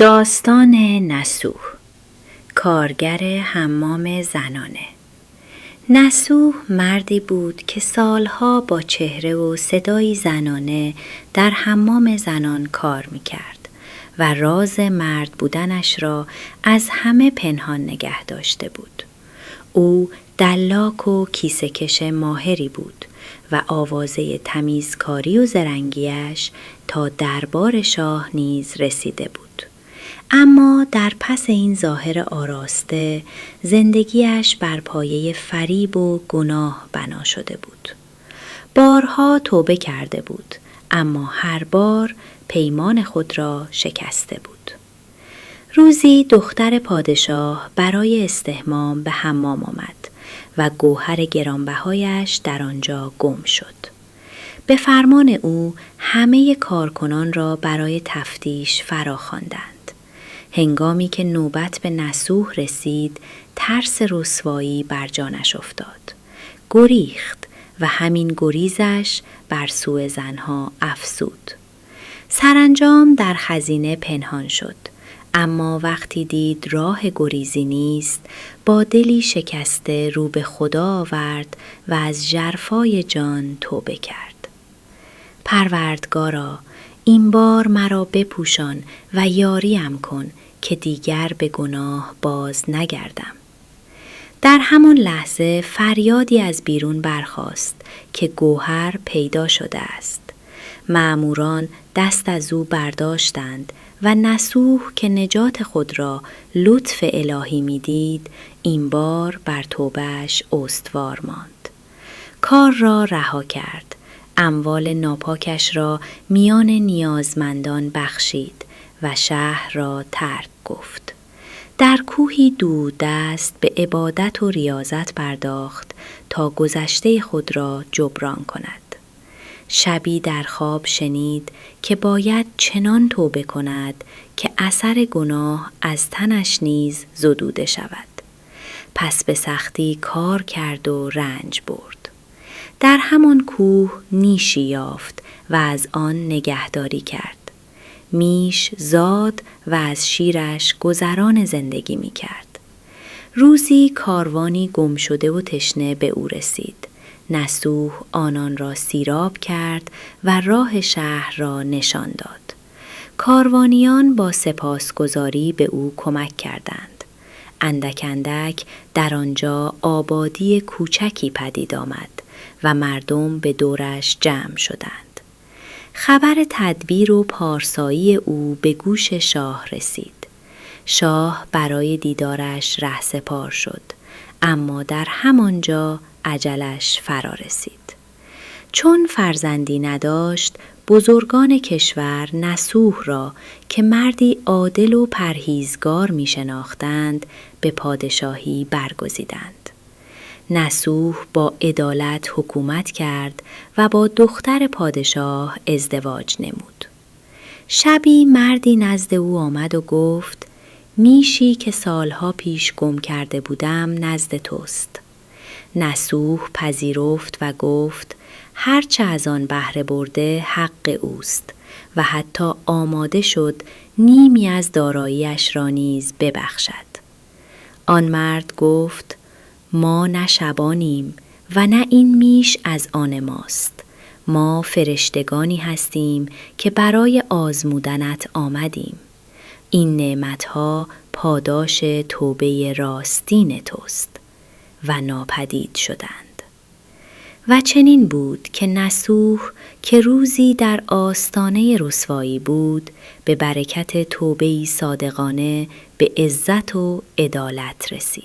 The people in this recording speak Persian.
داستان نسوح، کارگر حمام زنانه. نسوح مردی بود که سالها با چهره و صدایی زنانه در حمام زنان کار می‌کرد و راز مرد بودنش را از همه پنهان نگه داشته بود. او دلاک و کیسه کش ماهری بود و آوازه تمیزکاری و زرنگیش تا دربار شاه نیز رسیده بود. اما در پس این ظاهر آراسته زندگیش بر پایه فریب و گناه بنا شده بود. بارها توبه کرده بود، اما هر بار پیمان خود را شکسته بود. روزی دختر پادشاه برای استحمام به حمام آمد و گوهر گرانبهایش در آنجا گم شد. به فرمان او همه کارکنان را برای تفتیش فراخواندند. هنگامی که نوبت به نسوح رسید، ترس رسوایی بر جانش افتاد. گریخت و همین گریزش بر سوء زنها افزود. سرانجام در خزینه پنهان شد، اما وقتی دید راه گریزی نیست، با دلی شکسته رو به خدا آورد و از ژرفای جان توبه کرد. پروردگارا، این بار مرا بپوشان و یاریم کن که دیگر به گناه باز نگردم. در همان لحظه فریادی از بیرون برخاست که گوهر پیدا شده است. مأموران دست از او برداشتند و نسوح که نجات خود را لطف الهی می‌دید، این بار بر توبه‌اش استوار ماند. کار را رها کرد. اموال ناپاکش را میان نیازمندان بخشید و شهر را ترک گفت. در کوهی دوردست به عبادت و ریاضت پرداخت تا گذشته خود را جبران کند. شبی در خواب شنید که باید چنان توبه کند که اثر گناه از تنش نیز زدوده شود. پس به سختی کار کرد و رنج برد. در همان کوه نیشی یافت و از آن نگهداری کرد. میش زاد و از شیرش گذران زندگی می کرد. روزی کاروانی گم شده و تشنه به او رسید. نسوح آنان را سیراب کرد و راه شهر را نشان داد. کاروانیان با سپاسگزاری به او کمک کردند. اندک اندک در آنجا آبادی کوچکی پدید آمد و مردم به دورش جمع شدند. خبر تدبیر و پارسایی او به گوش شاه رسید. شاه برای دیدارش رهسپار شد، اما در همانجا اجلش فرا رسید. چون فرزندی نداشت، بزرگان کشور نسوح را که مردی عادل و پرهیزگار می شناختند به پادشاهی برگزیدند. نسوح با عدالت حکومت کرد و با دختر پادشاه ازدواج نمود. شبی مردی نزد او آمد و گفت: میشی که سالها پیش گم کرده بودم نزد توست. نسوح پذیرفت و گفت: هرچه از آن بهره برده حق اوست و حتی آماده شد نیمی از داراییش را نیز ببخشد. آن مرد گفت: ما نه شبانیم و نه این میش از آن ماست. ما فرشتگانی هستیم که برای آزمودنت آمدیم. این نعمتها پاداش توبه راستین توست. و ناپدید شدند. و چنین بود که نسوح که روزی در آستانه رسوایی بود، به برکت توبه‌ای صادقانه به عزت و عدالت رسید.